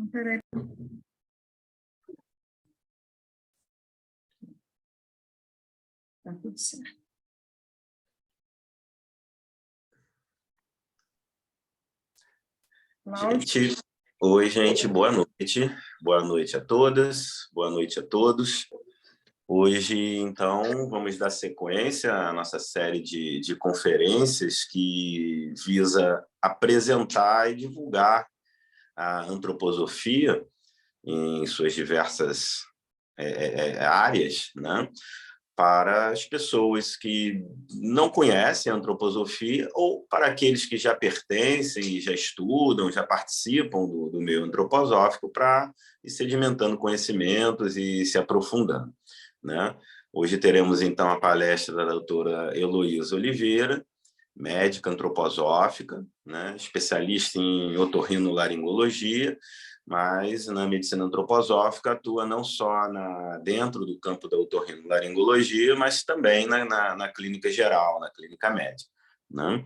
Peraí. Tá tudo certo. Gente, oi, gente, boa noite. Boa noite a todas, boa noite a todos. Hoje, então, vamos dar sequência à nossa série de conferências que visa apresentar e divulgar a antroposofia em suas diversas áreas, né? Para as pessoas que não conhecem a antroposofia ou para aqueles que já pertencem, já estudam, já participam do meio antroposófico para ir sedimentando conhecimentos e se aprofundando, né? Hoje teremos, então, a palestra da doutora Heloísa Oliveira, médica antroposófica, né? Especialista em otorrinolaringologia, mas na medicina antroposófica atua não só dentro do campo da otorrinolaringologia, mas também na clínica geral, na clínica médica, né?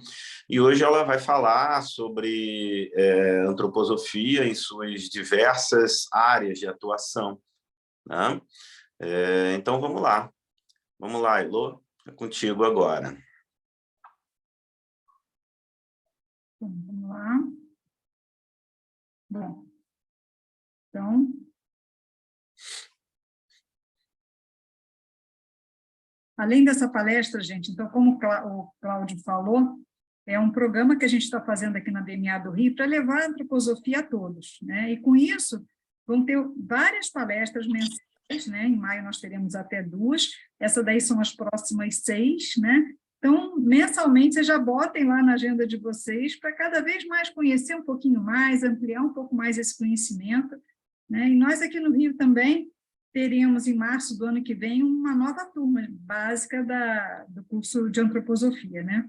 E hoje ela vai falar sobre antroposofia em suas diversas áreas de atuação, né? Então, vamos lá, Elô, é contigo agora. Vamos lá. Bom, então, além dessa palestra, gente, então, como o Cláudio falou, é um programa que a gente está fazendo aqui na DMA do Rio para levar a antroposofia a todos, né? E com isso, vão ter várias palestras mensais, né? Em maio nós teremos até 2, essa daí são as próximas 6, né? Então, mensalmente, vocês já botem lá na agenda de vocês para cada vez mais conhecer um pouquinho mais, ampliar um pouco mais esse conhecimento, né? E nós aqui no Rio também teremos, em março do ano que vem, uma nova turma básica do curso de antroposofia, né?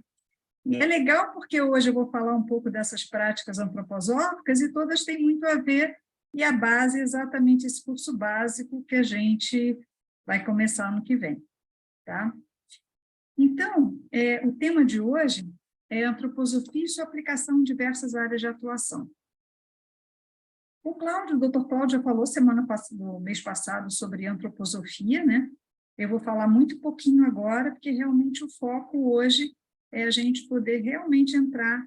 E é legal porque hoje eu vou falar um pouco dessas práticas antroposóficas e todas têm muito a ver, e a base é exatamente esse curso básico que a gente vai começar ano que vem, tá? Então, o tema de hoje é antroposofia e sua aplicação em diversas áreas de atuação. O Dr. Cláudio já falou no mês passado sobre antroposofia, né? Eu vou falar muito pouquinho agora, porque realmente o foco hoje é a gente poder realmente entrar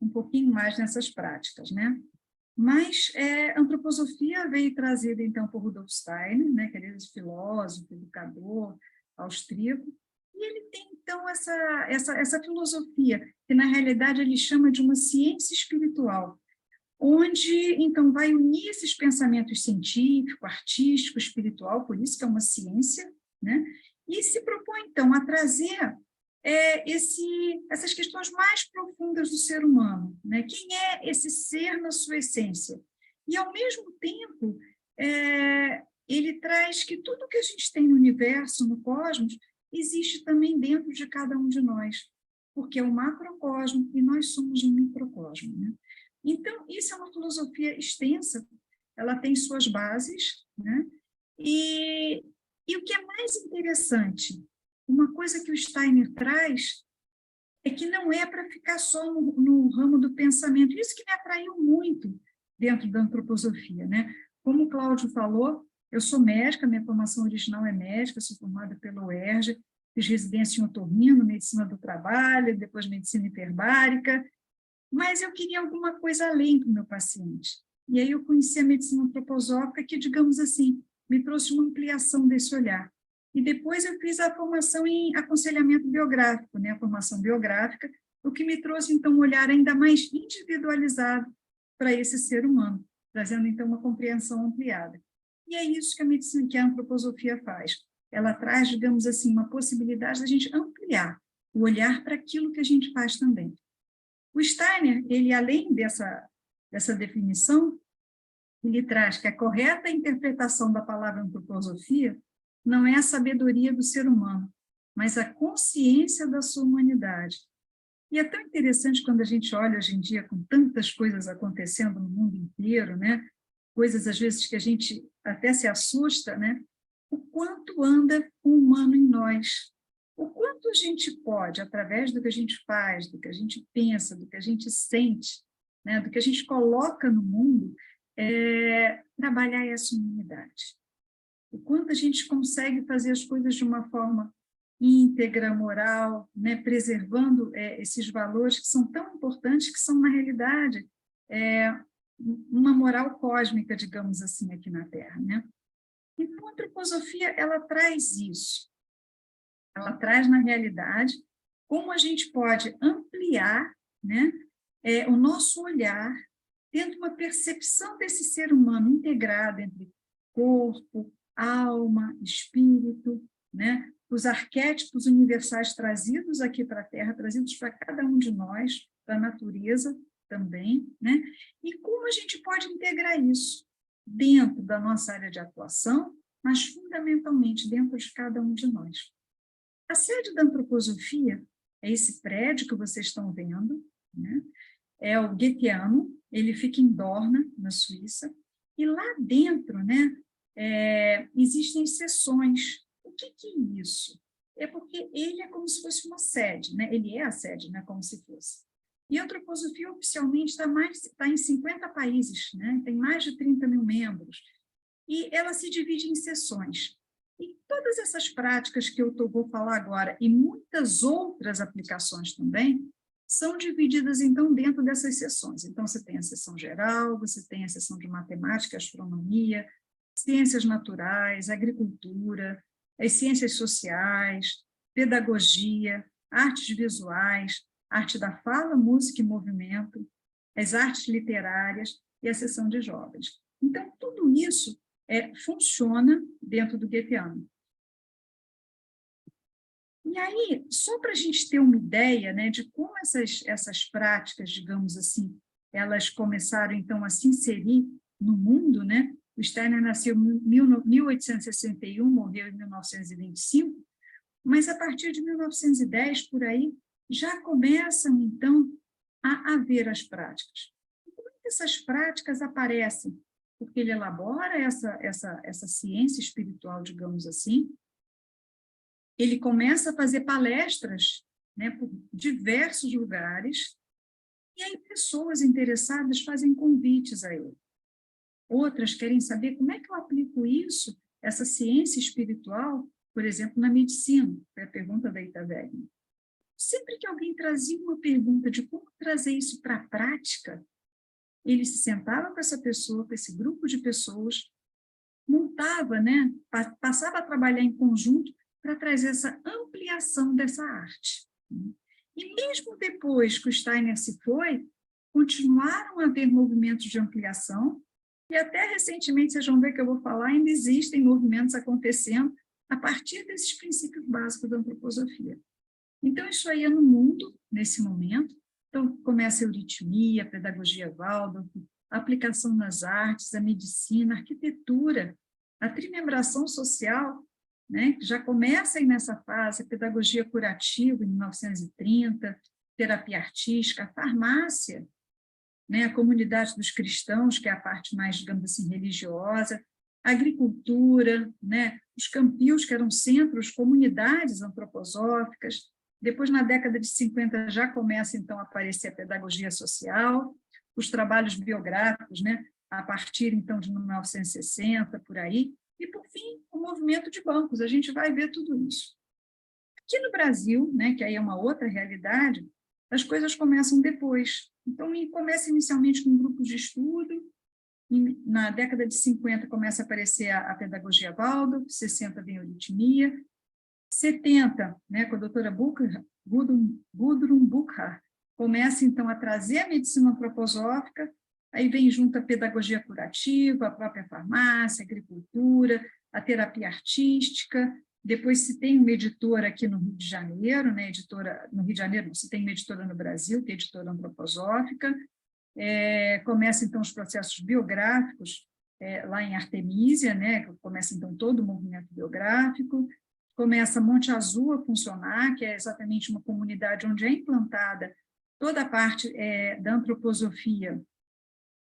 um pouquinho mais nessas práticas, né? Mas a antroposofia veio trazida, então, por Rudolf Steiner, né? Que ele é filósofo, educador, austríaco, e ele tem, então, essa filosofia, que, na realidade, ele chama de uma ciência espiritual, onde, então, vai unir esses pensamentos científico, artístico, espiritual, por isso que é uma ciência, né? E se propõe, então, a trazer essas questões mais profundas do ser humano, né? Quem é esse ser na sua essência? E, ao mesmo tempo, ele traz que tudo que a gente tem no universo, no cosmos, existe também dentro de cada um de nós, porque é o macrocosmo e nós somos um microcosmo, né? Então, isso é uma filosofia extensa, ela tem suas bases, né? E o que é mais interessante, uma coisa que o Steiner traz é que não é para ficar só no ramo do pensamento. Isso que me atraiu muito dentro da antroposofia, né? Como o Cláudio falou, eu sou médica, minha formação original é médica, sou formada pela UERJ, fiz residência em otorrino, medicina do trabalho, depois medicina hiperbárica, mas eu queria alguma coisa além do meu paciente. E aí eu conheci a medicina antroposófica, que, digamos assim, me trouxe uma ampliação desse olhar. E depois eu fiz a formação em aconselhamento biográfico, né, a formação biográfica, o que me trouxe, então, um olhar ainda mais individualizado para esse ser humano, trazendo, então, uma compreensão ampliada. E é isso que a medicina, que a antroposofia faz. Ela traz, digamos assim, uma possibilidade da gente ampliar o olhar para aquilo que a gente faz também. O Steiner, ele, além dessa definição, ele traz que a correta interpretação da palavra antroposofia não é a sabedoria do ser humano, mas a consciência da sua humanidade. E é tão interessante quando a gente olha hoje em dia com tantas coisas acontecendo no mundo inteiro, né? Coisas, às vezes, que a gente até se assusta, né? O quanto anda o humano em nós. O quanto a gente pode, através do que a gente faz, do que a gente pensa, do que a gente sente, né? Do que a gente coloca no mundo, trabalhar essa humanidade. O quanto a gente consegue fazer as coisas de uma forma íntegra, moral, né, preservando esses valores que são tão importantes, que são, na realidade, uma moral cósmica, digamos assim, aqui na Terra, né? Então, a antroposofia, ela traz isso. Ela traz, na realidade, como a gente pode ampliar, né, o nosso olhar, tendo uma percepção desse ser humano integrado entre corpo, alma, espírito, né? Os arquétipos universais trazidos aqui para a Terra, trazidos para cada um de nós, para a natureza também, né? E como a gente pode integrar isso dentro da nossa área de atuação, mas fundamentalmente dentro de cada um de nós. A sede da antroposofia é esse prédio que vocês estão vendo, né? É o Goetheanum, ele fica em Dorna, na Suíça, e lá dentro, né, existem seções. O que é isso? É porque ele é como se fosse uma sede, né? Ele é a sede, né, como se fosse. E a antroposofia oficialmente está em 50 países, né? Tem mais de 30 mil membros, e ela se divide em seções. E todas essas práticas que eu vou falar agora, e muitas outras aplicações também, são divididas, então, dentro dessas seções. Então, você tem a seção geral, você tem a seção de matemática, astronomia, ciências naturais, agricultura, as ciências sociais, pedagogia, artes visuais, arte da fala, música e movimento, as artes literárias e a seção de jovens. Então, tudo isso funciona dentro do Goetheanum. E aí, só para a gente ter uma ideia, né, de como essas práticas, digamos assim, elas começaram, então, a se inserir no mundo, né? O Steiner nasceu em 1861, morreu em 1925, mas a partir de 1910, por aí, já começam, então, a haver as práticas. E como é que essas práticas aparecem? Porque ele elabora essa ciência espiritual, digamos assim. Ele começa a fazer palestras, né, por diversos lugares, e aí pessoas interessadas fazem convites a ele. Outras querem saber como é que eu aplico isso, essa ciência espiritual, por exemplo, na medicina, foi a pergunta da Ita Wegener. Sempre que alguém trazia uma pergunta de como trazer isso para a prática, ele se sentava com essa pessoa, com esse grupo de pessoas, montava, né, passava a trabalhar em conjunto para trazer essa ampliação dessa arte. E mesmo depois que o Steiner se foi, continuaram a haver movimentos de ampliação, e até recentemente, vocês vão ver que eu vou falar, ainda existem movimentos acontecendo a partir desses princípios básicos da antroposofia. Então, isso aí é no mundo, nesse momento. Então, começa a euritmia, a pedagogia Waldorf, a aplicação nas artes, a medicina, a arquitetura, a trimembração social, né, que já começa aí nessa fase, a pedagogia curativa, em 1930, terapia artística, a farmácia, né, a comunidade dos cristãos, que é a parte mais, digamos assim, religiosa, a agricultura, né, os campios, que eram centros, comunidades antroposóficas. Depois, na década de 50, já começa, então, a aparecer a pedagogia social, os trabalhos biográficos, né, a partir, então, de 1960, por aí, e, por fim, o movimento de bancos. A gente vai ver tudo isso. Aqui no Brasil, né, que aí é uma outra realidade, as coisas começam depois. Então, começa inicialmente com grupos de estudo, na década de 50 começa a aparecer a pedagogia Waldorf, 60 vem a euritmia, 70, né, com a doutora Gudrun Buchar, começa, então, a trazer a medicina antroposófica, aí vem junto a pedagogia curativa, a própria farmácia, a agricultura, a terapia artística. Depois se tem uma editora aqui no Rio de Janeiro, né, editora, no Rio de Janeiro não, se tem uma editora no Brasil, que é a editora antroposófica. Começa, então, os processos biográficos lá em Artemísia, né, começa, então, todo o movimento biográfico. Começa Monte Azul a funcionar, que é exatamente uma comunidade onde é implantada toda a parte da antroposofia,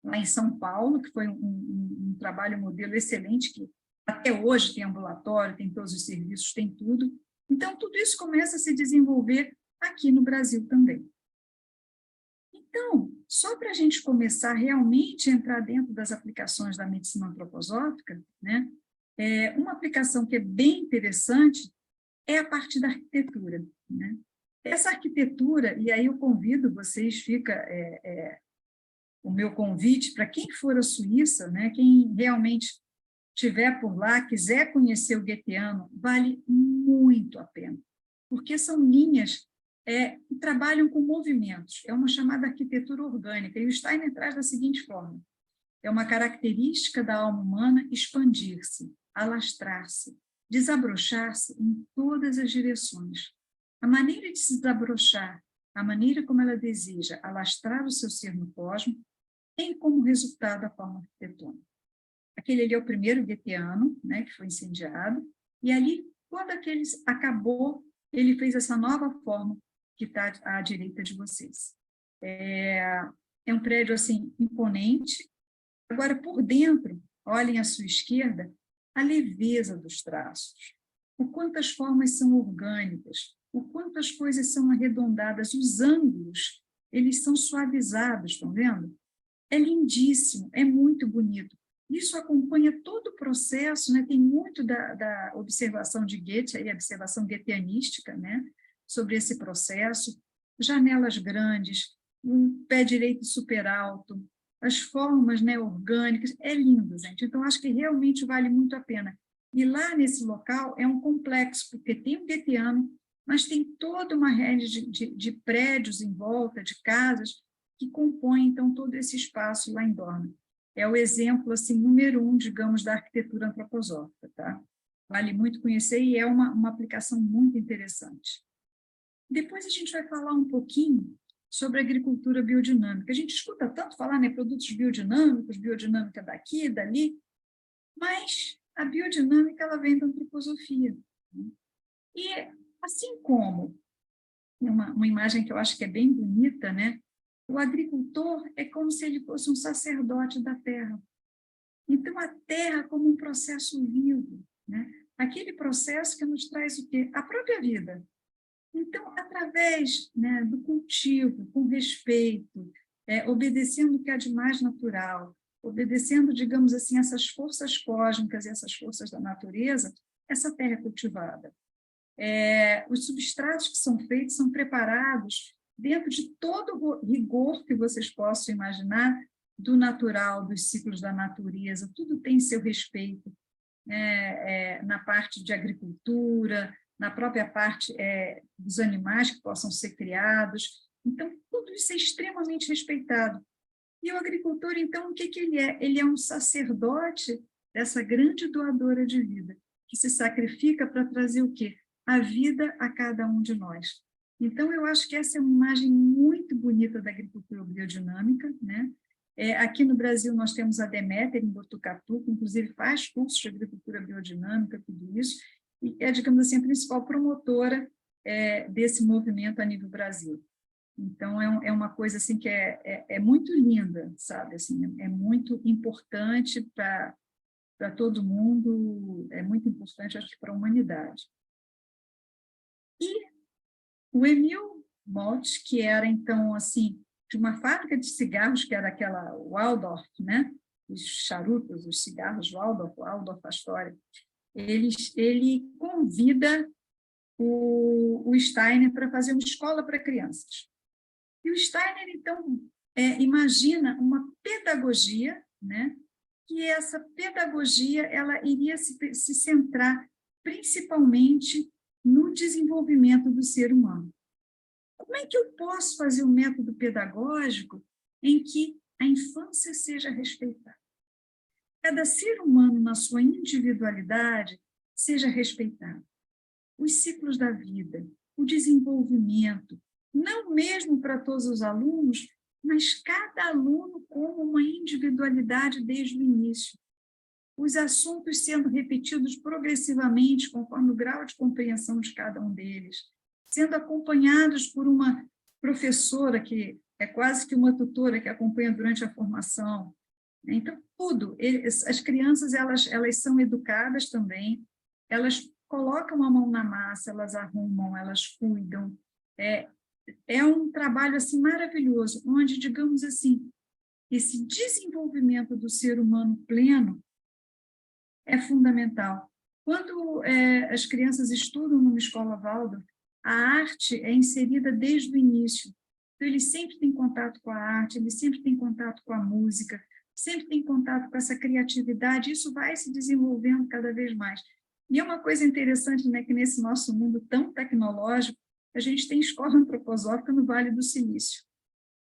lá em São Paulo, que foi um trabalho modelo excelente, que até hoje tem ambulatório, tem todos os serviços, tem tudo. Então, tudo isso começa a se desenvolver aqui no Brasil também. Então, só para a gente começar realmente a entrar dentro das aplicações da medicina antroposófica, né, uma aplicação que é bem interessante é a parte da arquitetura, né? Essa arquitetura, e aí eu convido vocês, fica o meu convite para quem for à Suíça, né, quem realmente estiver por lá, quiser conhecer o goetheano, vale muito a pena, porque são linhas que trabalham com movimentos, é uma chamada arquitetura orgânica, e o Steiner traz da seguinte forma: é uma característica da alma humana expandir-se, alastrar-se, desabrochar-se em todas as direções. A maneira de se desabrochar, a maneira como ela deseja alastrar o seu ser no cosmos, tem como resultado a forma arquitetônica. Aquele ali é o primeiro goetheano, né, que foi incendiado, e ali, quando aquele acabou, ele fez essa nova forma que está à direita de vocês. É um prédio assim imponente. Agora, por dentro, olhem à sua esquerda a leveza dos traços, o quanto as formas são orgânicas, o quanto as coisas são arredondadas, os ângulos, eles são suavizados, estão vendo? É lindíssimo, é muito bonito. Isso acompanha todo o processo, né? Tem muito da observação de Goethe, a observação goetheanística, né? Sobre esse processo, janelas grandes, um pé direito super alto, as formas, né, orgânicas, é lindo, gente. Então, acho que realmente vale muito a pena. E lá nesse local é um complexo, porque tem um goetheano, mas tem toda uma rede de prédios em volta, de casas, que compõem, então, todo esse espaço lá em Dorna. É o exemplo, assim, número 1, digamos, da arquitetura antroposófica, tá? Vale muito conhecer e é uma aplicação muito interessante. Depois a gente vai falar um pouquinho sobre agricultura biodinâmica. A gente escuta tanto falar, né, produtos biodinâmicos, biodinâmica daqui, dali, mas a biodinâmica ela vem da antroposofia, né? E assim como uma imagem que eu acho que é bem bonita, né? O agricultor é como se ele fosse um sacerdote da terra. Então, a terra como um processo vivo, né? Aquele processo que nos traz o quê? A própria vida. Então, através, né, do cultivo, com respeito, obedecendo o que há de mais natural, obedecendo, digamos assim, essas forças cósmicas e essas forças da natureza, essa terra é cultivada. Os substratos que são feitos são preparados dentro de todo o rigor que vocês possam imaginar, do natural, dos ciclos da natureza, tudo tem seu respeito, na parte de agricultura, na própria parte dos animais que possam ser criados. Então, tudo isso é extremamente respeitado. E o agricultor, então, o que ele é? Ele é um sacerdote dessa grande doadora de vida, que se sacrifica para trazer o quê? A vida a cada um de nós. Então, eu acho que essa é uma imagem muito bonita da agricultura biodinâmica, né? Aqui no Brasil, nós temos a Deméter, em Botucatu, que inclusive faz cursos de agricultura biodinâmica, tudo isso, e é, digamos assim, a principal promotora desse movimento a nível Brasil. Então, é uma coisa assim, que é muito linda, sabe? Assim, é muito importante para todo mundo, é muito importante, acho que, para a humanidade. E o Emil Moltke, que era, então, assim, de uma fábrica de cigarros, que era aquela Waldorf, né? Os charutos, os cigarros Waldorf Astoria, ele convida o Steiner para fazer uma escola para crianças. E o Steiner, então, imagina uma pedagogia, né? Que essa pedagogia ela iria se centrar principalmente no desenvolvimento do ser humano. Como é que eu posso fazer um método pedagógico em que a infância seja respeitada? Cada ser humano, na sua individualidade, seja respeitado. Os ciclos da vida, o desenvolvimento, não mesmo para todos os alunos, mas cada aluno como uma individualidade desde o início. Os assuntos sendo repetidos progressivamente, conforme o grau de compreensão de cada um deles, sendo acompanhados por uma professora, que é quase que uma tutora que acompanha durante a formação. Então, tudo. As crianças, elas são educadas também, elas colocam a mão na massa, elas arrumam, elas cuidam. é um trabalho assim, maravilhoso, onde, digamos assim, esse desenvolvimento do ser humano pleno é fundamental. Quando as crianças estudam numa escola Waldorf, a arte é inserida desde o início. Então, eles sempre têm contato com a arte, eles sempre têm contato com a música, sempre têm contato com essa criatividade, isso vai se desenvolvendo cada vez mais. E é uma coisa interessante, né, que nesse nosso mundo tão tecnológico, a gente tem escola antroposófica no Vale do Silício.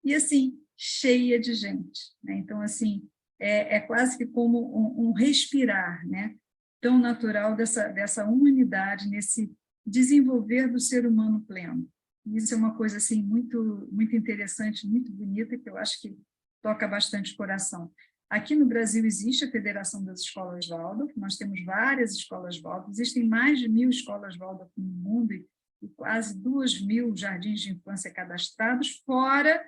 E, assim, cheia de gente, né? Então, assim, é quase que como um respirar, né? Tão natural dessa humanidade, nesse desenvolver do ser humano pleno. Isso é uma coisa assim, muito, muito interessante, muito bonita, que eu acho que toca bastante o coração. Aqui no Brasil existe a Federação das Escolas Waldorf, nós temos várias escolas Waldorf, existem mais de 1.000 escolas Waldorf no mundo e quase 2.000 jardins de infância cadastrados, fora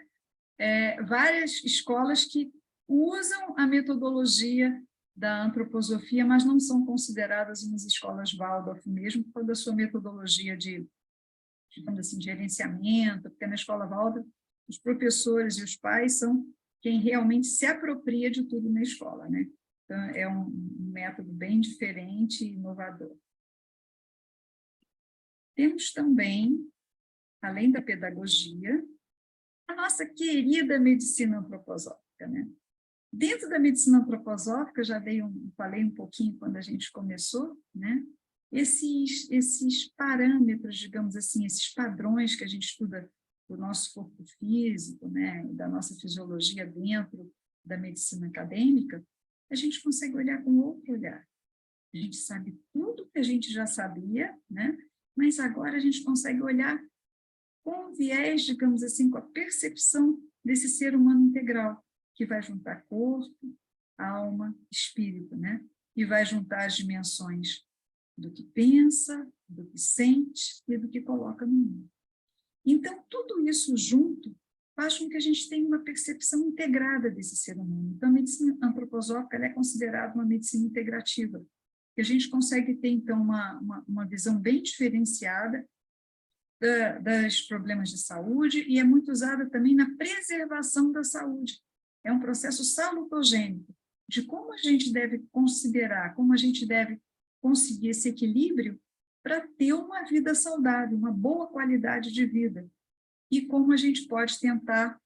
várias escolas que usam a metodologia da antroposofia, mas não são consideradas umas escolas Waldorf mesmo, por causa da sua metodologia de, digamos assim, gerenciamento, porque na escola Waldorf os professores e os pais são quem realmente se apropria de tudo na escola, né? Então, é um método bem diferente e inovador. Temos também, além da pedagogia, a nossa querida medicina antroposófica, né? Dentro da medicina antroposófica, já falei um pouquinho quando a gente começou, né? Esses parâmetros, digamos assim, esses padrões que a gente estuda do nosso corpo físico, né? Da nossa fisiologia dentro da medicina acadêmica, a gente consegue olhar com outro olhar. A gente sabe tudo que a gente já sabia, né? Mas agora a gente consegue olhar com viés, digamos assim, com a percepção desse ser humano integral, que vai juntar corpo, alma, espírito, né? E vai juntar as dimensões do que pensa, do que sente e do que coloca no mundo. Então, tudo isso junto faz com que a gente tenha uma percepção integrada desse ser humano. Então, a medicina antroposófica ela é considerada uma medicina integrativa, que a gente consegue ter, então, uma visão bem diferenciada dos problemas de saúde e é muito usada também na preservação da saúde. É um processo salutogênico, de como a gente deve considerar, como a gente deve conseguir esse equilíbrio para ter uma vida saudável, uma boa qualidade de vida, e como a gente pode tentar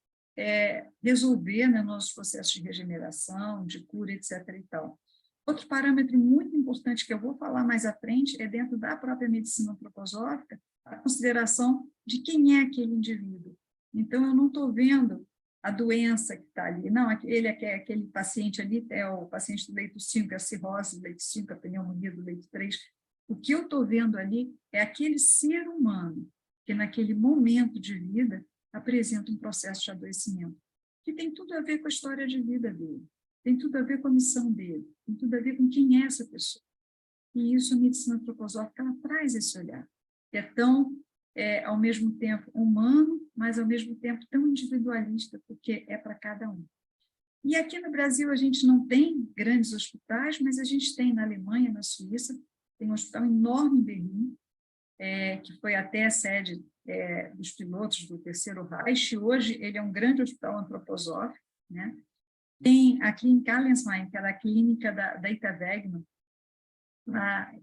resolver, né, nossos processos de regeneração, de cura, etc. e tal. Outro parâmetro muito importante que eu vou falar mais à frente é dentro da própria medicina antroposófica, a consideração de quem é aquele indivíduo. Então, eu não estou vendo a doença que está ali. Não, aquele paciente ali é o paciente do leito 5, a cirrose do leito 5, a pneumonia do leito 3. O que eu estou vendo ali é aquele ser humano que, naquele momento de vida, apresenta um processo de adoecimento, que tem tudo a ver com a história de vida dele, tem tudo a ver com a missão dele, tem tudo a ver com quem é essa pessoa. E isso a medicina antroposófica ela traz esse olhar, que é tão, ao mesmo tempo, humano, mas ao mesmo tempo tão individualista, porque é para cada um. E aqui no Brasil a gente não tem grandes hospitais, mas a gente tem na Alemanha, na Suíça, tem um hospital enorme em Berlim, que foi até a sede dos pilotos do Terceiro Reich. Hoje ele é um grande hospital antroposófico, né? Tem a Clínica Allensheim, que é a clínica da Itavegno, lá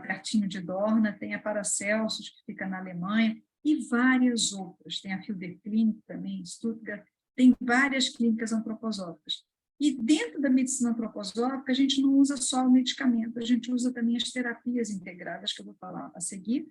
pertinho de Dorna, tem a Paracelsus, que fica na Alemanha, e várias outras. Tem a Fielder Clinic também, em Stuttgart, tem várias clínicas antroposóficas. E dentro da medicina antroposófica, a gente não usa só o medicamento, a gente usa também as terapias integradas, que eu vou falar a seguir.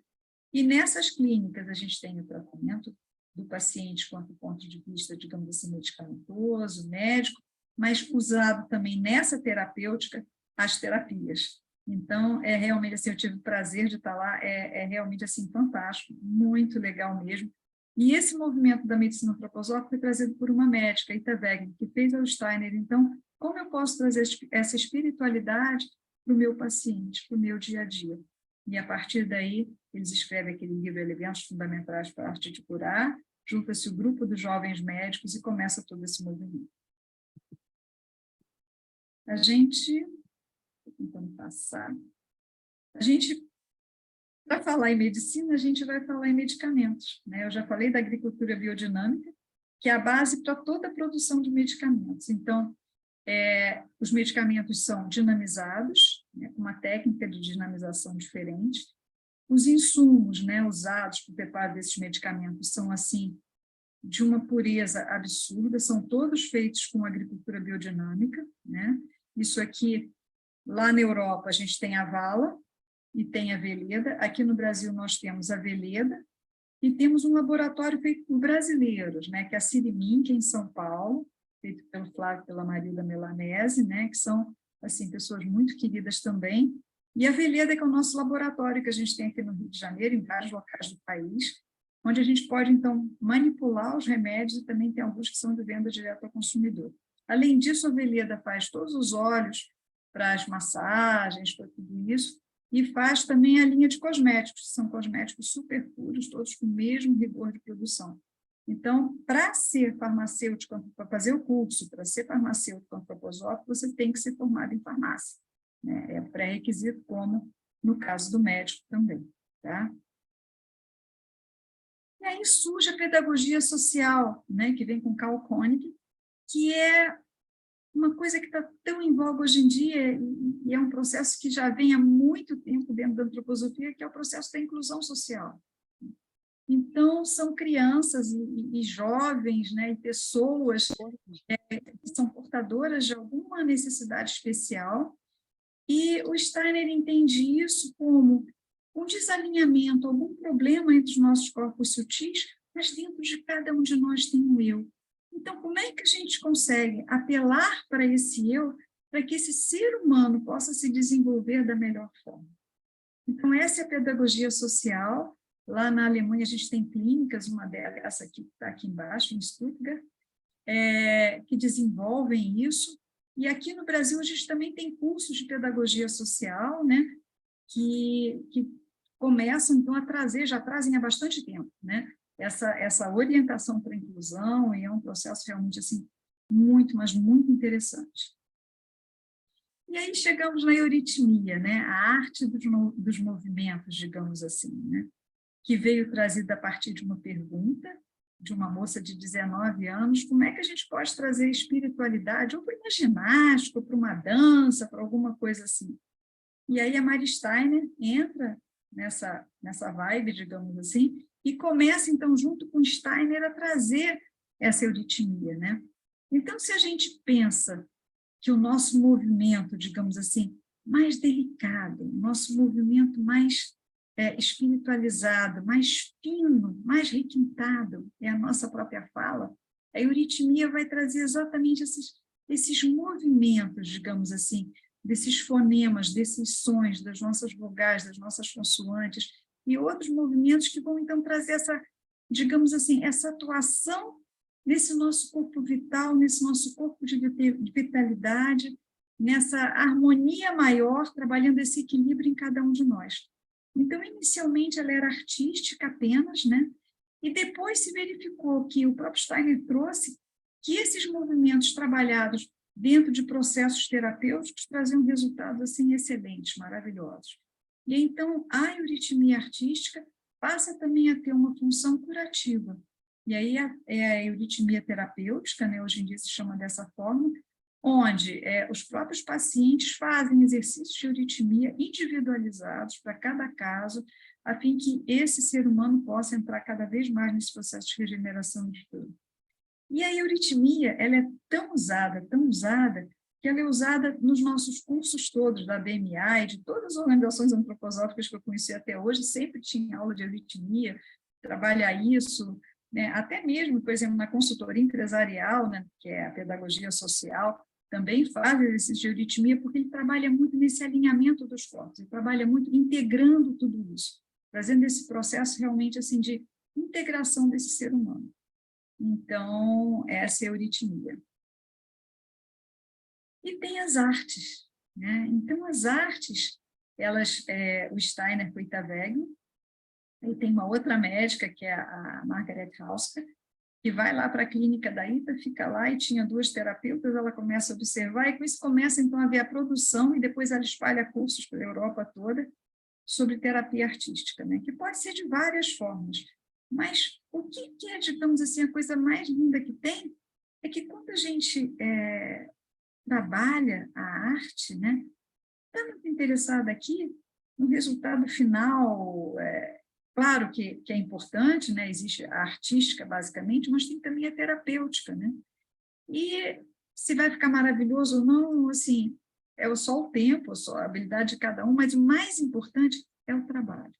E nessas clínicas, a gente tem o tratamento do paciente quanto ponto de vista, digamos assim, medicamentoso, médico, mas usado também nessa terapêutica as terapias. Então, realmente, assim, eu tive o prazer de estar lá, realmente, assim, fantástico, muito legal mesmo. E esse movimento da medicina antroposófica foi trazido por uma médica, Ita Wegner, que fez ao Steiner. Então, como eu posso trazer essa espiritualidade para o meu paciente, para o meu dia a dia? E, a partir daí, eles escrevem aquele livro Elementos Fundamentais para a Arte de Curar, junta-se o grupo dos jovens médicos e começa todo esse movimento. A gente... Estou tentando passar. A gente Para falar em medicina, a gente vai falar em medicamentos, né? Eu já falei da agricultura biodinâmica, que é a base para toda a produção de medicamentos. Então, os medicamentos são dinamizados, né, com uma técnica de dinamização diferente. Os insumos, né, usados para o preparo desses medicamentos são, assim, de uma pureza absurda, são todos feitos com agricultura biodinâmica, né? Isso aqui, lá na Europa, a gente tem a Vala e tem a Veleda. Aqui no Brasil, nós temos a Veleda e temos um laboratório feito por brasileiros, né, que é a Sirimin, que é em São Paulo, feito pelo Flávio e pela Marilda Melanese, né, que são, assim, pessoas muito queridas também. E a Veleda, que é o nosso laboratório que a gente tem aqui no Rio de Janeiro, em vários locais do país, onde a gente pode, então, manipular os remédios e também tem alguns que são de venda direto ao consumidor. Além disso, a Veleda faz todos os óleos para as massagens, para tudo isso, e faz também a linha de cosméticos, que são cosméticos super puros, todos com o mesmo rigor de produção. Então, para ser farmacêutico, para fazer o curso, para ser farmacêutico antroposófico, você tem que ser formado em farmácia, né? É pré-requisito, como no caso do médico também, tá? E aí surge a pedagogia social, né, que vem com Carl Koenig, que é uma coisa que está tão em voga hoje em dia, e é um processo que já vem há muito tempo dentro da antroposofia, que é o processo da inclusão social. Então, são crianças e jovens, né, e pessoas que são portadoras de alguma necessidade especial, e o Steiner entende isso como um desalinhamento, algum problema entre os nossos corpos sutis, mas dentro de cada um de nós tem um eu. Então, como é que a gente consegue apelar para esse eu, para que esse ser humano possa se desenvolver da melhor forma? Então, essa é a pedagogia social. Lá na Alemanha, a gente tem clínicas, uma delas, essa aqui está aqui embaixo, em Stuttgart, que desenvolvem isso. E aqui no Brasil, a gente também tem cursos de pedagogia social, né, que começam, então, a trazer, já trazem há bastante tempo, né, essa orientação para a inclusão, e é um processo realmente, assim, muito, mas muito interessante. E aí chegamos na euritmia, né, a arte dos movimentos, digamos assim, né, que veio trazida a partir de uma pergunta de uma moça de 19 anos, como é que a gente pode trazer espiritualidade, ou para uma ginástica, ou para uma dança, para alguma coisa assim. E aí a Mary Steiner entra nessa vibe, digamos assim, e começa, então, junto com Steiner, a trazer essa euritmia, né? Então, se a gente pensa que o nosso movimento, digamos assim, mais delicado, o nosso movimento mais espiritualizado, mais fino, mais requintado, é a nossa própria fala, a euritmia vai trazer exatamente esses movimentos, digamos assim, desses fonemas, desses sons, das nossas vogais, das nossas consoantes, e outros movimentos que vão, então, trazer essa, digamos assim, essa atuação nesse nosso corpo vital, nesse nosso corpo de vitalidade, nessa harmonia maior, trabalhando esse equilíbrio em cada um de nós. Então, inicialmente, ela era artística apenas, né? E depois se verificou que o próprio Steiner trouxe que esses movimentos trabalhados dentro de processos terapêuticos traziam resultados assim, excelentes, maravilhosos. E então, a euritmia artística passa também a ter uma função curativa. E aí é a euritmia terapêutica, né? Hoje em dia se chama dessa forma, onde os próprios pacientes fazem exercícios de euritmia individualizados para cada caso, a fim que esse ser humano possa entrar cada vez mais nesse processo de regeneração de tudo. E a euritmia, ela é tão usada, que ela é usada nos nossos cursos todos, da BMA e de todas as organizações antroposóficas que eu conheci até hoje, sempre tinha aula de euritmia, trabalha isso, né? Até mesmo, por exemplo, na consultoria empresarial, né, que é a pedagogia social, também faz exercício de euritmia, porque ele trabalha muito nesse alinhamento dos corpos, ele trabalha muito integrando tudo isso, trazendo esse processo realmente assim de integração desse ser humano. Então, essa é a euritmia. E tem as artes, né? Então, as artes, elas, o Steiner foi Itaveg, e tem uma outra médica, que é a Margaret Hausker, que vai lá para a clínica da Ita, fica lá e tinha 2 terapeutas, ela começa a observar, e com isso começa, então, a ver a produção, e depois ela espalha cursos pela Europa toda, sobre terapia artística, né? Que pode ser de várias formas, mas o que é, digamos assim, a coisa mais linda que tem é que quando a gente trabalha a arte, né? Está muito interessada aqui no resultado final. Claro que é importante, né? Existe a artística, basicamente, mas tem também a terapêutica, né? E se vai ficar maravilhoso ou não, assim, é só o tempo, só a habilidade de cada um, mas o mais importante é o trabalho,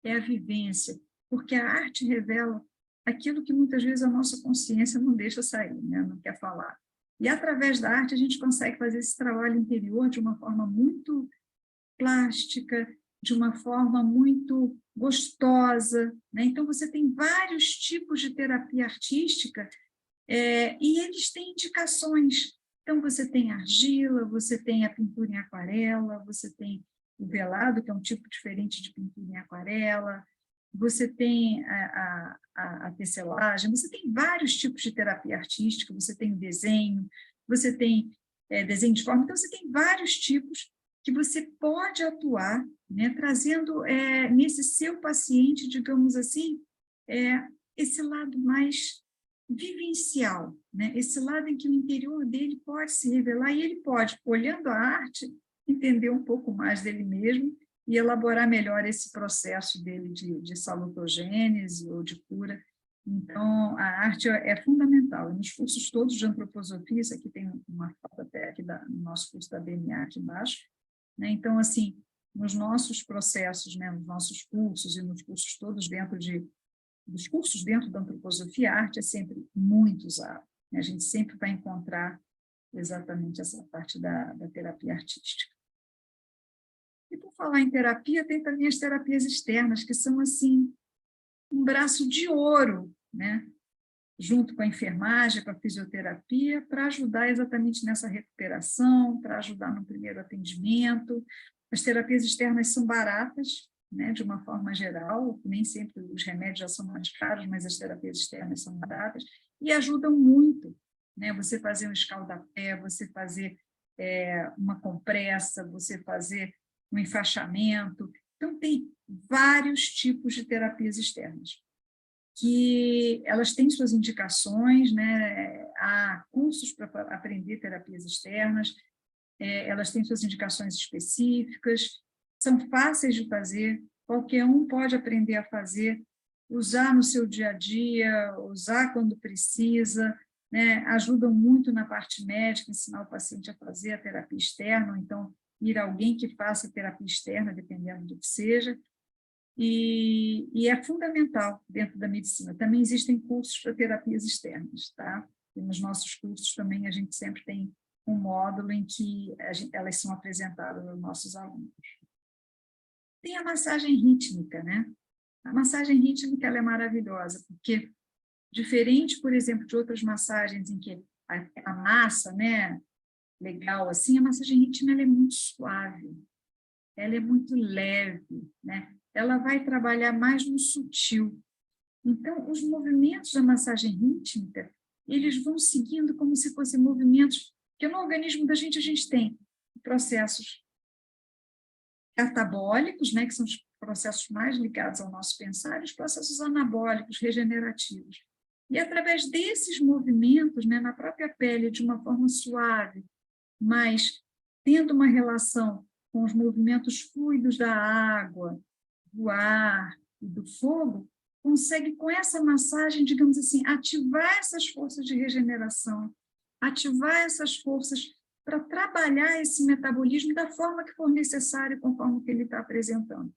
é a vivência, porque a arte revela aquilo que muitas vezes a nossa consciência não deixa sair, né? Não quer falar. E através da arte a gente consegue fazer esse trabalho interior de uma forma muito plástica, de uma forma muito gostosa, né? Então você tem vários tipos de terapia artística e eles têm indicações. Então você tem argila, você tem a pintura em aquarela, você tem o velado, que é um tipo diferente de pintura em aquarela, você tem a tecelagem, você tem vários tipos de terapia artística, você tem o desenho, você tem desenho de forma, então você tem vários tipos que você pode atuar, né, trazendo nesse seu paciente, digamos assim, esse lado mais vivencial, né, esse lado em que o interior dele pode se revelar e ele pode, olhando a arte, entender um pouco mais dele mesmo e elaborar melhor esse processo dele de salutogênese ou de cura. Então, a arte é fundamental. Nos cursos todos de antroposofia, isso aqui tem uma foto até aqui no nosso curso da BMA aqui embaixo, né? Então, assim, nos nossos processos, né, nos nossos cursos e nos cursos todos dos cursos dentro da antroposofia, a arte é sempre muito usada, né? A gente sempre vai encontrar exatamente essa parte da terapia artística. E por falar em terapia, tem também as terapias externas, que são, assim, um braço de ouro, né? Junto com a enfermagem, com a fisioterapia, para ajudar exatamente nessa recuperação, para ajudar no primeiro atendimento. As terapias externas são baratas, né? De uma forma geral, nem sempre os remédios já são mais caros, mas as terapias externas são baratas e ajudam muito, né? Você fazer um escaldapé, você fazer uma compressa, você fazer um enfaixamento. Então, tem vários tipos de terapias externas, que elas têm suas indicações, né? Há cursos para aprender terapias externas, elas têm suas indicações específicas, são fáceis de fazer, qualquer um pode aprender a fazer, usar no seu dia a dia, usar quando precisa, né? Ajudam muito na parte médica, ensinar o paciente a fazer a terapia externa, ou então ir a alguém que faça a terapia externa, dependendo do que seja, e é fundamental dentro da medicina. Também existem cursos para terapias externas, tá? E nos nossos cursos também a gente sempre tem um módulo em que elas são apresentadas aos nossos alunos. Tem a massagem rítmica, né? A massagem rítmica ela é maravilhosa, porque, diferente, por exemplo, de outras massagens em que a massa, né, legal assim, a massagem rítmica ela é muito suave, ela é muito leve, né? Ela vai trabalhar mais no sutil. Então, os movimentos da massagem rítmica, eles vão seguindo como se fossem movimentos, porque no organismo da gente a gente tem processos catabólicos, né, que são os processos mais ligados ao nosso pensar, e os processos anabólicos, regenerativos. E através desses movimentos, né, na própria pele, de uma forma suave, mas tendo uma relação com os movimentos fluidos da água, do ar e do fogo, consegue, com essa massagem, digamos assim, ativar essas forças de regeneração, ativar essas forças para trabalhar esse metabolismo da forma que for necessário, conforme que ele está apresentando.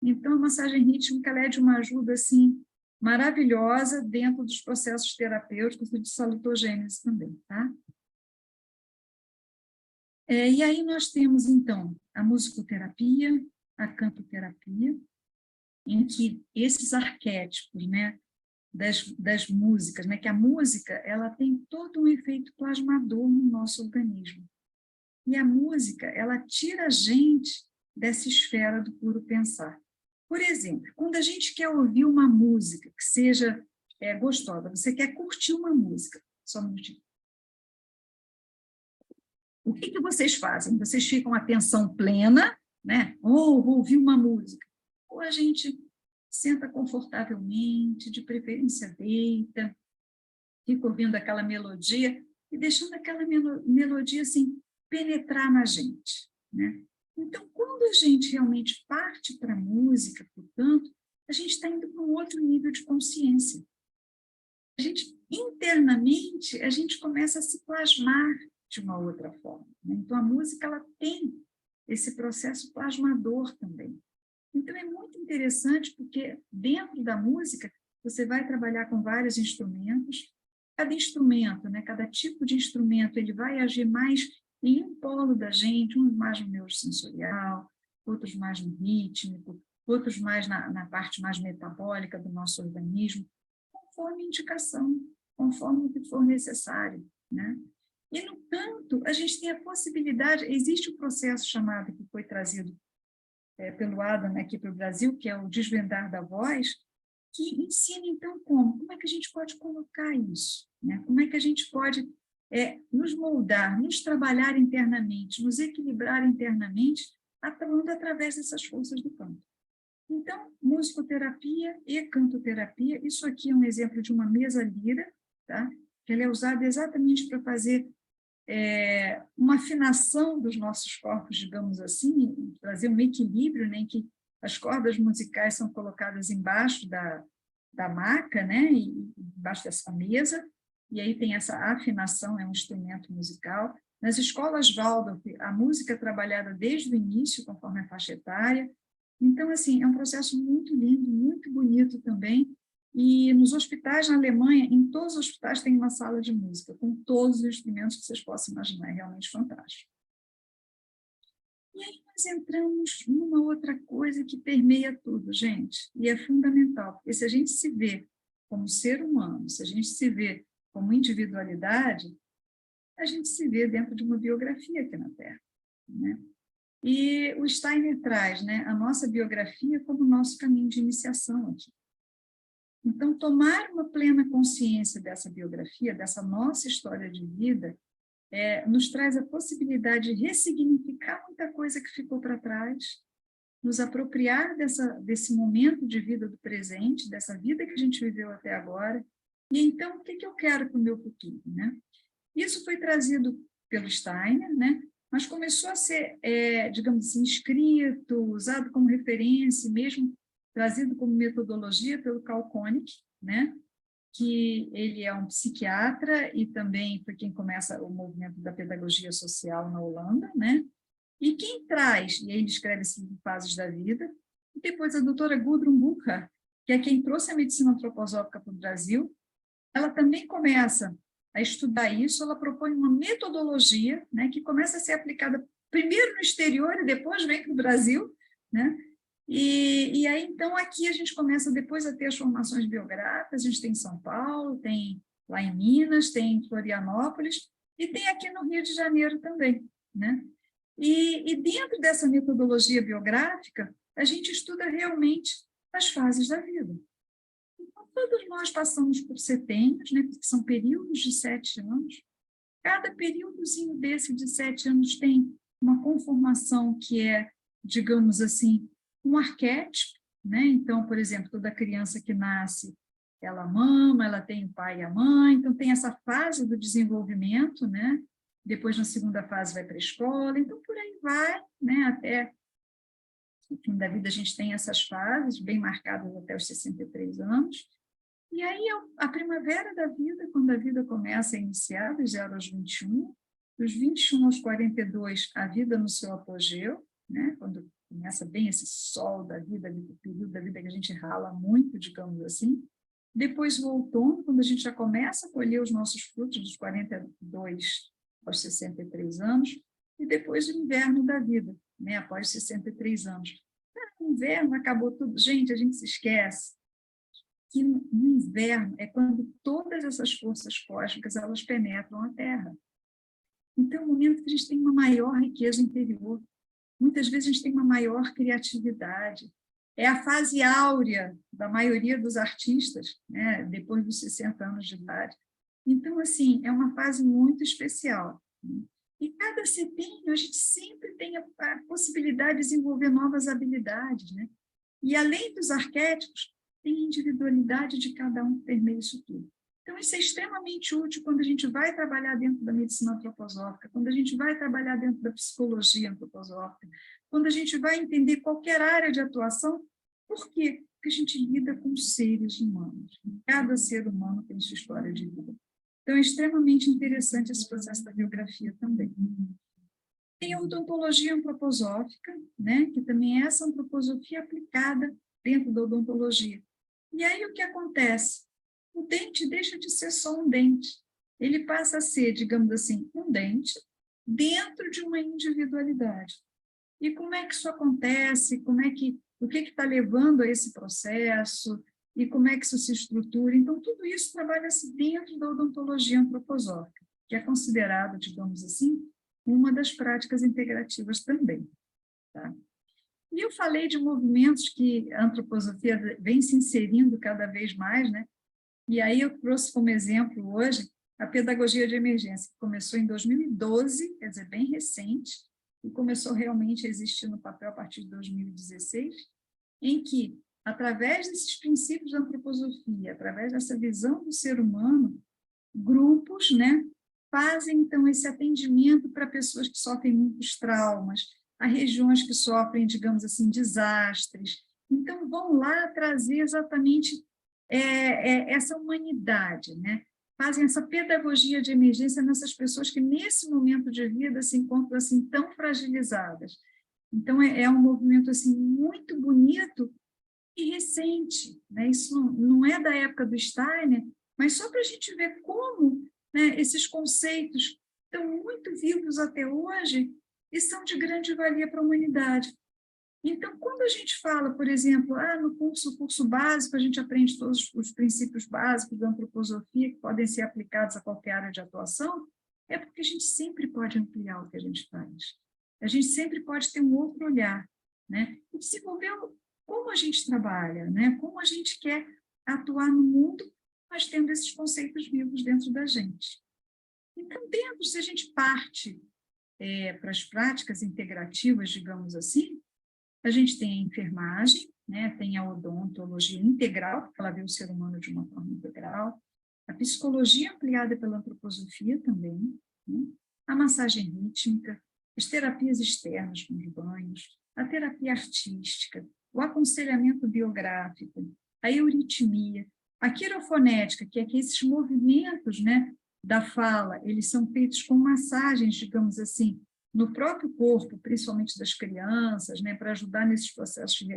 Então, a massagem rítmica ela é de uma ajuda assim, maravilhosa dentro dos processos terapêuticos e de salutogênese também, tá? E aí nós temos, então, a musicoterapia, a cantoterapia, em que esses arquétipos, né, das músicas, né, que a música ela tem todo um efeito plasmador no nosso organismo. E a música, ela tira a gente dessa esfera do puro pensar. Por exemplo, quando a gente quer ouvir uma música que seja gostosa, você quer curtir uma música, só um minutinho. O que vocês fazem? Vocês ficam à atenção plena né? Ou vou ouvir uma música. Ou a gente senta confortavelmente, de preferência deita, fica ouvindo aquela melodia e deixando aquela melodia assim, penetrar na gente, né? Então, quando a gente realmente parte para a música, portanto, a gente está indo para um outro nível de consciência. A gente, internamente, a gente começa a se plasmar de uma outra forma, né? Então, a música ela tem esse processo plasmador também. Então, é muito interessante, porque dentro da música, você vai trabalhar com vários instrumentos, cada instrumento, né, cada tipo de instrumento, ele vai agir mais em um polo da gente, uns mais no neurosensorial, outros mais no rítmico, outros mais na parte mais metabólica do nosso organismo, conforme indicação, conforme o que for necessário, né? E, no canto, a gente tem a possibilidade, existe um processo chamado, que foi trazido pelo Adam aqui para o Brasil, que é o desvendar da voz, que ensina, então, como é que a gente pode colocar isso, né? Como é que a gente pode nos moldar, nos trabalhar internamente, nos equilibrar internamente, atuando através dessas forças do canto. Então, musicoterapia e cantoterapia, isso aqui é um exemplo de uma mesa lira, tá? Que ela é usada exatamente para fazer uma afinação dos nossos corpos, digamos assim, trazer um equilíbrio, né, em que as cordas musicais são colocadas embaixo da maca, né, e embaixo dessa mesa, e aí tem essa afinação, é um instrumento musical. Nas escolas Waldorf, a música é trabalhada desde o início, conforme a faixa etária. Então, assim, é um processo muito lindo, muito bonito também. E nos hospitais na Alemanha, em todos os hospitais tem uma sala de música, com todos os instrumentos que vocês possam imaginar, é realmente fantástico. E aí nós entramos numa outra coisa que permeia tudo, gente, e é fundamental, porque se a gente se vê como ser humano, se a gente se vê como individualidade, a gente se vê dentro de uma biografia aqui na Terra, né? E o Steiner traz, né, a nossa biografia como nosso caminho de iniciação aqui. Então, tomar uma plena consciência dessa biografia, dessa nossa história de vida, nos traz a possibilidade de ressignificar muita coisa que ficou para trás, nos apropriar desse momento de vida do presente, dessa vida que a gente viveu até agora, e então, o que eu quero para o meu futuro, né? Isso foi trazido pelo Steiner, né? Mas começou a ser, digamos assim, escrito, usado como referência, mesmo trazido como metodologia pelo Carl Koenig, né? Que ele é um psiquiatra e também foi quem começa o movimento da pedagogia social na Holanda, né? E quem traz, e aí ele escreve 5 fases da vida, e depois a doutora Gudrun Bucher, que é quem trouxe a medicina antroposófica para o Brasil, ela também começa a estudar isso, ela propõe uma metodologia, né, que começa a ser aplicada primeiro no exterior e depois vem para o Brasil, né? E aí, então, aqui a gente começa depois a ter as formações biográficas, a gente tem em São Paulo, tem lá em Minas, tem em Florianópolis, e tem aqui no Rio de Janeiro também, né? E dentro dessa metodologia biográfica, a gente estuda realmente as fases da vida. Então, todos nós passamos por setênios, né, que são períodos de 7 anos. Cada períodozinho desse de 7 anos tem uma conformação que é, digamos assim, um arquétipo, né? Então, por exemplo, toda criança que nasce, ela mama, ela tem o pai e a mãe, então tem essa fase do desenvolvimento, né? Depois, na segunda fase, vai para a escola, então por aí vai, né? Até o fim da vida a gente tem essas fases bem marcadas até os 63 anos, e aí a primavera da vida, quando a vida começa a iniciar, dos 0 aos 21, dos 21 aos 42, a vida no seu apogeu, né? Quando começa bem esse sol da vida, o período da vida que a gente rala muito, digamos assim. Depois o outono, quando a gente já começa a colher os nossos frutos, dos 42 aos 63 anos, e depois o inverno da vida, né? Após 63 anos. No inverno acabou tudo. Gente, a gente se esquece que no inverno é quando todas essas forças cósmicas elas penetram a Terra. Então, é o momento que a gente tem uma maior riqueza interior. Muitas vezes a gente tem uma maior criatividade. É a fase áurea da maioria dos artistas, né, depois dos 60 anos de idade. Então, assim, é uma fase muito especial. E cada setênio, a gente sempre tem a possibilidade de desenvolver novas habilidades, né? E, além dos arquétipos, tem a individualidade de cada um que permeia isso tudo. Então, isso é extremamente útil quando a gente vai trabalhar dentro da medicina antroposófica, quando a gente vai trabalhar dentro da psicologia antroposófica, quando a gente vai entender qualquer área de atuação. Por quê? Porque a gente lida com seres humanos. Cada ser humano tem sua história de vida. Então, é extremamente interessante esse processo da biografia também. Tem a odontologia antroposófica, né, que também é essa antroposofia aplicada dentro da odontologia. E aí, o que acontece? O dente deixa de ser só um dente. Ele passa a ser, digamos assim, um dente dentro de uma individualidade. E como é que isso acontece? O que está levando a esse processo? E como é que isso se estrutura? Então, tudo isso trabalha-se dentro da odontologia antroposófica, que é considerado, digamos assim, uma das práticas integrativas também. Tá? E eu falei de movimentos que a antroposofia vem se inserindo cada vez mais, né? E aí eu trouxe como exemplo hoje a pedagogia de emergência, que começou em 2012, quer dizer, bem recente, e começou realmente a existir no papel a partir de 2016, em que, através desses princípios da antroposofia, através dessa visão do ser humano, grupos, né, fazem, então, esse atendimento para pessoas que sofrem muitos traumas, a regiões que sofrem, digamos assim, desastres. Então, vão lá trazer exatamente essa humanidade, né? Fazem essa pedagogia de emergência nessas pessoas que, nesse momento de vida, se encontram assim, tão fragilizadas. Então, é um movimento assim, muito bonito e recente, né? Isso não é da época do Steiner, mas só para a gente ver como, né, esses conceitos estão muito vivos até hoje e são de grande valia para a humanidade. Então, quando a gente fala, por exemplo, no curso básico, a gente aprende todos os princípios básicos da antroposofia que podem ser aplicados a qualquer área de atuação, é porque a gente sempre pode ampliar o que a gente faz. A gente sempre pode ter um outro olhar, né? E desenvolver como a gente trabalha, né? Como a gente quer atuar no mundo, mas tendo esses conceitos vivos dentro da gente. Então, se a gente parte para as práticas integrativas, digamos assim, a gente tem a enfermagem, né? Tem a odontologia integral, porque ela vê o ser humano de uma forma integral, a psicologia ampliada pela antroposofia também, né? A massagem rítmica, as terapias externas, como os banhos, a terapia artística, o aconselhamento biográfico, a euritmia, a quirofonética, que é que esses movimentos, né, da fala, eles são feitos com massagens, digamos assim, no próprio corpo, principalmente das crianças, né, para ajudar nesses processos de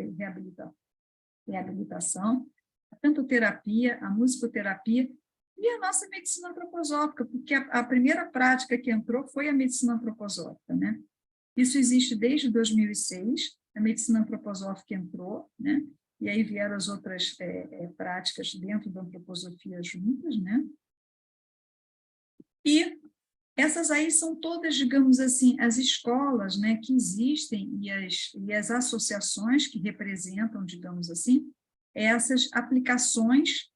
reabilitação, a tantoterapia, a musicoterapia e a nossa medicina antroposófica, porque a primeira prática que entrou foi a medicina antroposófica, né? Isso existe desde 2006, a medicina antroposófica entrou, né? E aí vieram as outras práticas dentro da antroposofia juntas, né? E essas aí são todas, digamos assim, as escolas, né, que existem e as associações que representam, digamos assim, essas aplicações,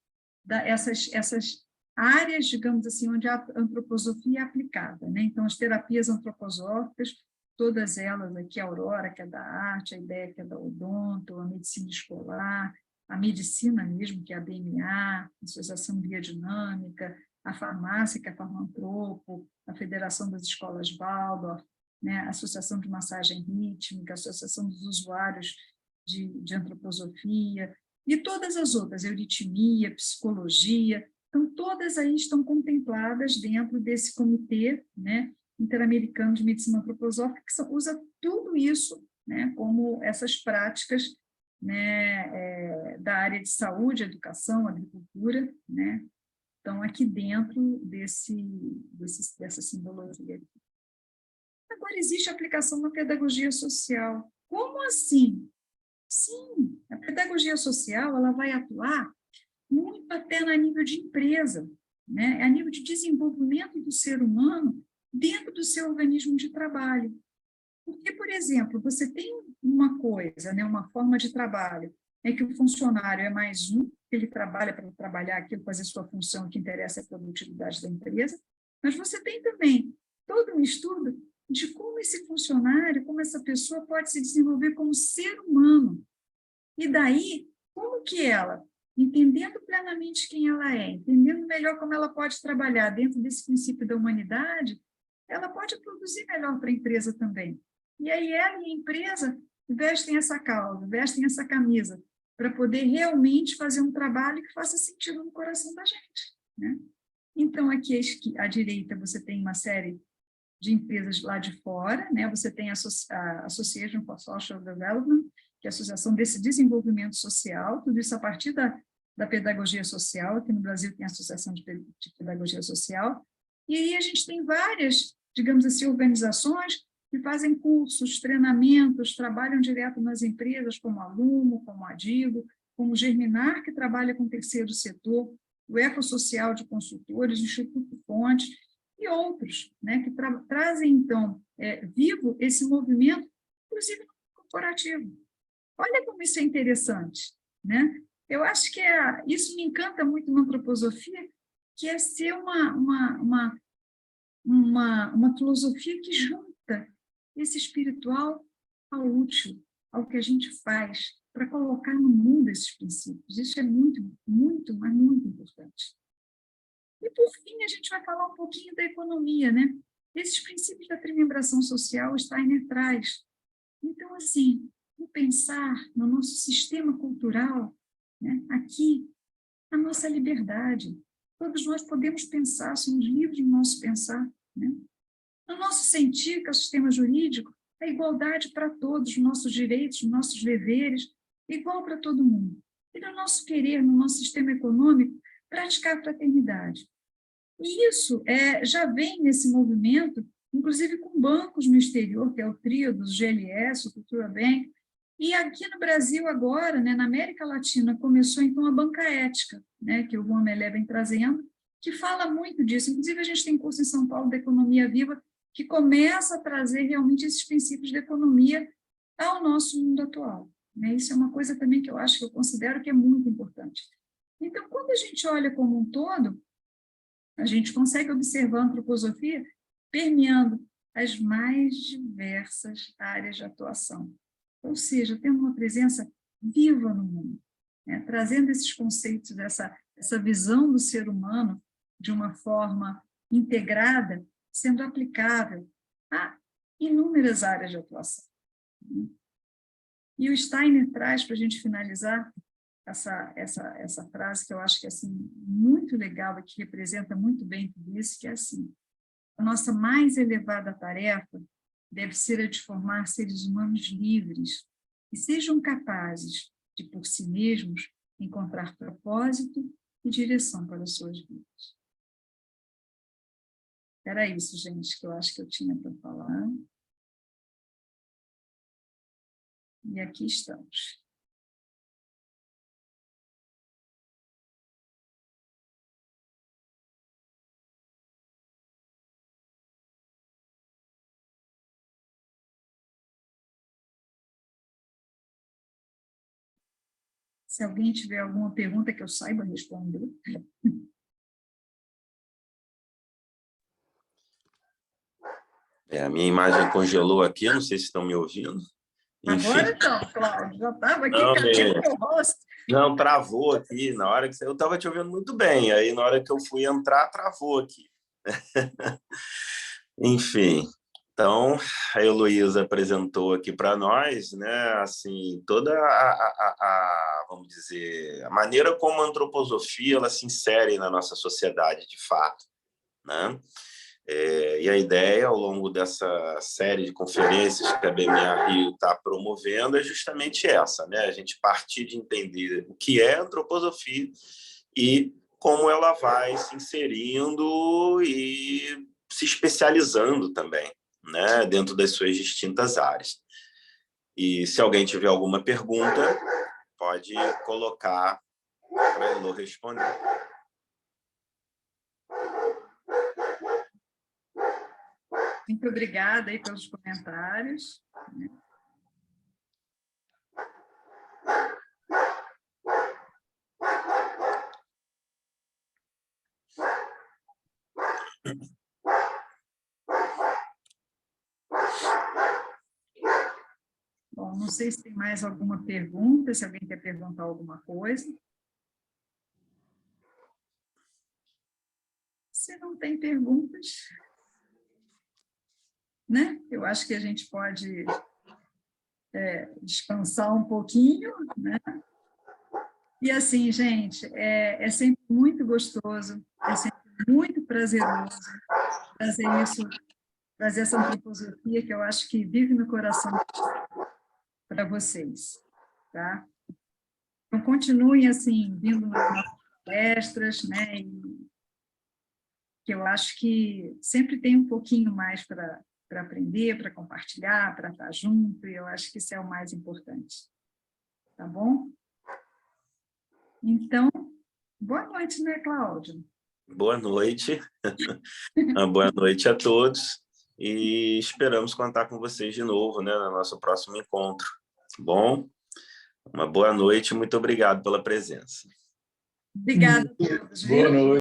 essas áreas, digamos assim, onde a antroposofia é aplicada, né? Então, as terapias antroposóficas, todas elas aqui, a Aurora, que é da arte, a ideia que é da odonto, a medicina escolar, a medicina mesmo, que é a BMA, a Associação Biodinâmica, a farmácia, que é a Farmantropo, a Federação das Escolas Waldorf, né, a Associação de Massagem Rítmica, a Associação dos Usuários de Antroposofia, e todas as outras, euritmia, psicologia, então todas aí estão contempladas dentro desse comitê, né, interamericano de medicina antroposófica, que usa tudo isso, né, como essas práticas, né, da área de saúde, educação, agricultura, né, estão aqui dentro dessa simbologia. Agora, existe aplicação na pedagogia social. Como assim? Sim, a pedagogia social ela vai atuar muito até a nível de empresa, né? A nível de desenvolvimento do ser humano dentro do seu organismo de trabalho. Porque, por exemplo, você tem uma coisa, né, uma forma de trabalho, é que o funcionário é mais um, ele trabalha para trabalhar aquilo, fazer sua função, que interessa a produtividade da empresa, mas você tem também todo um estudo de como esse funcionário, como essa pessoa pode se desenvolver como ser humano. E daí, como que ela, entendendo plenamente quem ela é, entendendo melhor como ela pode trabalhar dentro desse princípio da humanidade, ela pode produzir melhor para a empresa também. E aí ela e a empresa vestem essa causa, vestem essa camisa, para poder realmente fazer um trabalho que faça sentido no coração da gente, né? Então, aqui à direita você tem uma série de empresas lá de fora, né? Você tem a Association for Social Development, que é a Associação desse Desenvolvimento Social, tudo isso a partir da pedagogia social. Aqui no Brasil tem a Associação de Pedagogia Social, e aí a gente tem várias, digamos assim, organizações que fazem cursos, treinamentos, trabalham direto nas empresas, como a Lumo, como a Digo, como o Germinar, que trabalha com o terceiro setor, o Ecossocial de Consultores, o Instituto Fonte, e outros, né, que trazem, então, vivo esse movimento, inclusive corporativo. Olha como isso é interessante, né? Eu acho que isso me encanta muito na antroposofia, que é ser uma filosofia que junta esse espiritual ao útil, ao que a gente faz, para colocar no mundo esses princípios. Isso é muito, muito, mas muito importante. E, por fim, a gente vai falar um pouquinho da economia, né? Esses princípios da trimembração social, o Steiner traz. Então, assim, no pensar no nosso sistema cultural, né? Aqui, a nossa liberdade. Todos nós podemos pensar, somos livres no nosso pensar, né? No nosso sentir, que é o sistema jurídico, a igualdade para todos, nossos direitos, nossos deveres, igual para todo mundo. E no nosso querer, no nosso sistema econômico, praticar a fraternidade. E isso já vem nesse movimento, inclusive com bancos no exterior, que é o trio dos GLS, o Cultura Bank, e aqui no Brasil agora, né, na América Latina, começou então a banca ética, né, que o Juan Melé vem trazendo, que fala muito disso. Inclusive a gente tem curso em São Paulo da Economia Viva, que começa a trazer realmente esses princípios da economia ao nosso mundo atual, né? Isso é uma coisa também que eu acho, que eu considero que é muito importante. Então, quando a gente olha como um todo, a gente consegue observar a antroposofia permeando as mais diversas áreas de atuação, ou seja, tendo uma presença viva no mundo, né? Trazendo esses conceitos, essa visão do ser humano de uma forma integrada, sendo aplicável a inúmeras áreas de atuação. E o Steiner traz, para a gente finalizar, essa frase que eu acho que é assim, muito legal e que representa muito bem tudo isso, que é assim: a nossa mais elevada tarefa deve ser a de formar seres humanos livres, que sejam capazes de, por si mesmos, encontrar propósito e direção para as suas vidas. Era isso, gente, que eu acho que eu tinha para falar. E aqui estamos. Se alguém tiver alguma pergunta que eu saiba responder. A minha imagem congelou aqui, eu não sei se estão me ouvindo. Enfim. Agora não, Cláudio, já estava aqui, Não, cadê o meu rosto? Não, travou aqui na hora que eu estava te ouvindo muito bem, aí na hora que eu fui entrar, travou aqui. Enfim, então a Heloísa apresentou aqui para nós, né, assim, toda vamos dizer, a maneira como a antroposofia ela se insere na nossa sociedade de fato, né? E a ideia, ao longo dessa série de conferências que a BMA Rio está promovendo, é justamente essa, né? A gente partir de entender o que é antroposofia e como ela vai se inserindo e se especializando também, né? Dentro das suas distintas áreas. E se alguém tiver alguma pergunta, pode colocar para a Elo responder. Muito obrigada aí pelos comentários. Bom, não sei se tem mais alguma pergunta, se alguém quer perguntar alguma coisa. Se não tem perguntas, né? Eu acho que a gente pode descansar um pouquinho, né? E assim, gente, é sempre muito gostoso, é sempre muito prazeroso trazer isso, trazer essa antroposofia que eu acho que vive no coração para vocês, tá? Então, continuem, assim, vindo nas nossas palestras, né? E que eu acho que sempre tem um pouquinho mais para aprender, para compartilhar, para estar junto, e eu acho que isso é o mais importante. Tá bom? Então, boa noite, né, Cláudio? Boa noite. Uma boa noite a todos. E esperamos contar com vocês de novo, né, no nosso próximo encontro. Tá bom? Uma boa noite, muito obrigado pela presença. Obrigada a todos, viu? Boa noite.